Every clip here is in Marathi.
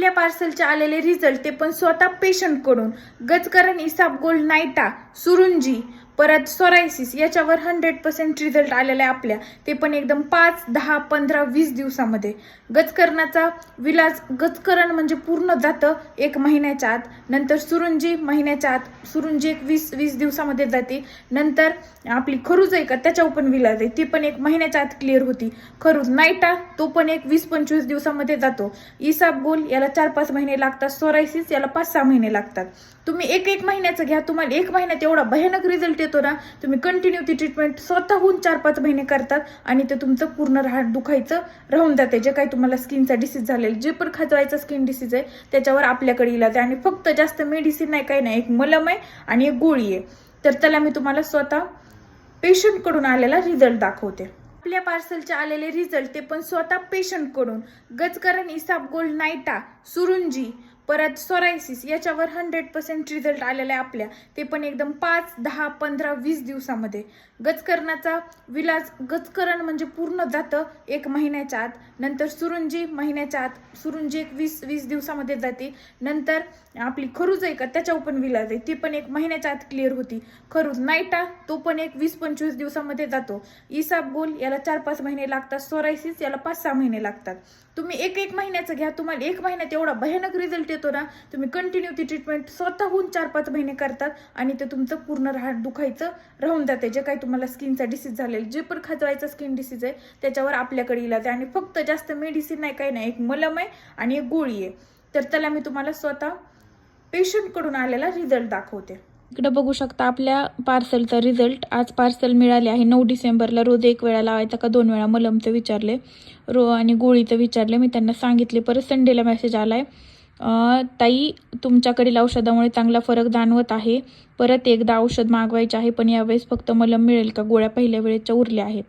आपल्या पार्सलचे आलेले रिझल्ट ते पण स्वतः पेशंटकडून गजकरण इसाबगोल नायटा सुरुंजी परत सोरायसिस याच्यावर 100% रिझल्ट आलेला आहे आपल्या, ते पण एकदम 5, 10, 15, 20 दिवसामध्ये. गजकरणाचा विलाज गजकरण म्हणजे पूर्ण जातं 1 महिन्याच्या आत, नंतर सुरुंजी महिन्याच्या आत, सुरुंजी एक 20 दिवसामध्ये जाते. नंतर आपली खरूज आहे का त्याच्यावर पण विलाज आहे, ती पण 1 महिन्याच्या आत क्लिअर होती. खरूज नायटा तो पण एक 20-25 दिवसामध्ये जातो. इसाबगोल याला 4-5 महिने लागतात. सोरायसिस याला 5-6 महिने लागतात. तुम्ही एक महिन्याचं घ्या, तुम्हाला 1 महिन्यात एवढा भयानक रिझल्ट येतो ना. तुम्ही कंटिन्यू ती ट्रीटमेंट स्वतःहून 4-5 महिने करतात आणि ते तुमचं पूर्ण दुखायचं राहून जाते. जे काही तुम्हाला स्किनचा डिसीज झालेला, जे पण खाजवायचा स्किन डिसीज आहे त्याच्यावर आपल्याकडे इलाज आहे. आणि फक्त जास्त मेडिसिन नाही, काही नाही, एक मलम आहे आणि एक गोळी आहे. तर त्याला मी तुम्हाला स्वतः पेशंटकडून आलेला रिझल्ट दाखवते. आपल्या पार्सलचे आलेले रिझल्ट ते पण स्वतः पेशंटकडून गजकरण इसाबगोल नायटा सुरुंजी परत सोरायसिस याच्यावर 100% रिझल्ट आलेला आहे आपल्या, ते पण एकदम 5, 10, 15, 20 दिवसामध्ये. गजकरणाचा विलाज गजकरण म्हणजे पूर्ण जातं 1 महिन्याच्या आत, नंतर सुरुंजी महिन्याच्या आत, सुरुंजी एक 20 दिवसामध्ये जाते. नंतर आपली खरूज आहे का त्याच्यावर पण विलाज आहे, ती पण 1 महिन्याच्या आत क्लिअर होती. खरूज नायटा तो पण एक 20-25 दिवसामध्ये जातो. इसाबगोल याला 4-5 महिने लागतात. सोरायसिस याला 5-6 महिने लागतात. तुम्ही एक महिन्याचं घ्या, तुम्हाला 1 महिन्यात एवढा भयानक रिझल्ट येतो ना. तुम्ही कंटिन्यू ती ट्रीटमेंट स्वतःहून 4-5 महिने करतात आणि ते तुमचं पूर्ण दुखायचं राहून जाते. जे काही तुम्हाला स्किनचा डिसीज झालेला, जे पण खाजवायचा स्किन डिसीज आहे त्याच्यावर आपल्याकडे इलाज आहे. आणि फक्त जास्त मेडिसिन नाही, काही नाही, एक मलम आहे आणि एक गोळी आहे. तर त्याला मी तुम्हाला स्वतः पेशंटकडून आलेला रिझल्ट दाखवते. इकडे बघू शकता आपल्या पार्सलचा रिझल्ट. आज पार्सल मिळाले आहे 9 डिसेंबरला. रोज 1 वेळा लावायचा का 2 वेळा मलमचं विचारले, आणि गोळीचं विचारले. मी त्यांना सांगितले. परत संडेला मेसेज आलाय, ताई तुमच्याकडील औषधामुळे चांगला फरक जाणवत आहे. परत एकदा औषध मागवायचे आहे, पण यावेळेस फक्त मलम मिळेल का? गोळ्या पहिल्या वेळेच्या उरल्या आहेत.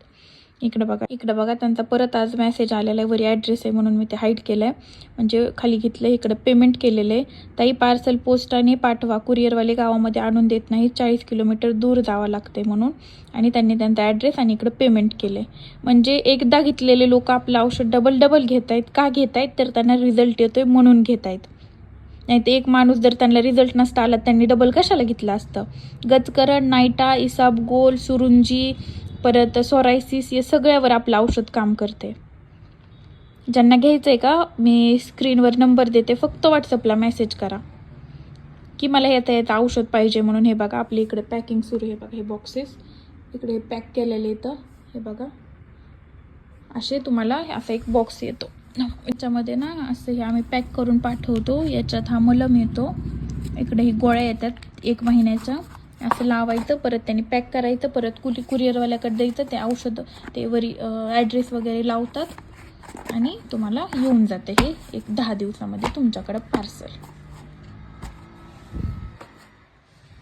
इकडं बघा त्यांचा परत आज मेसेज आलेला आहे. वरी ॲड्रेस आहे म्हणून मी ते हाईड केलं आहे, म्हणजे खाली घेतलं. इकडं पेमेंट केलेलं आहे. ताई पार्सल पोस्टाने पाठवा, कुरिअरवाले गावामध्ये आणून देत नाही, 40 किलोमीटर दूर जावं लागते म्हणून. आणि त्यांनी त्यांचा ॲड्रेस आणि इकडं पेमेंट केलं आहे. म्हणजे एकदा घेतलेले लोक आपलं औषध डबल घेत आहेत. का घेत आहेत? तर त्यांना रिझल्ट येतोय म्हणून घेत आहेत. नाही तर एक माणूस जर त्यांना रिझल्ट नसता आला त्यांनी डबल कशाला घेतलं असतं. गजकरण, नायटा, इसाबगोल, सुरुंजी परत सोरायसिस या सगळ्यावर आपलं औषध काम करते. ज्यांना घ्यायचं आहे का, मी स्क्रीनवर नंबर देते, फक्त व्हॉट्सअपला मेसेज करा की मला याचं औषध पाहिजे म्हणून. हे बघा आपल्या इकडे पॅकिंग सुरू. हे बघा हे बॉक्सेस इकडे पॅक केलेले येतं. हे बघा असे तुम्हाला असा एक बॉक्स येतो. याच्यामध्ये ना असं हे आम्ही पॅक करून पाठवतो. याच्यात हा मलम येतो, इकडे ही गोळ्या येतात 1 महिन्याच्या. असं लावायचं, परत त्यांनी पॅक करायचं, परत कुरिअरवाल्याकडे द्यायचं. ते औषध ते वरी ॲड्रेस वगैरे लावतात आणि तुम्हाला येऊन जातं हे एक 10 दिवसामध्ये तुमच्याकडं पार्सल.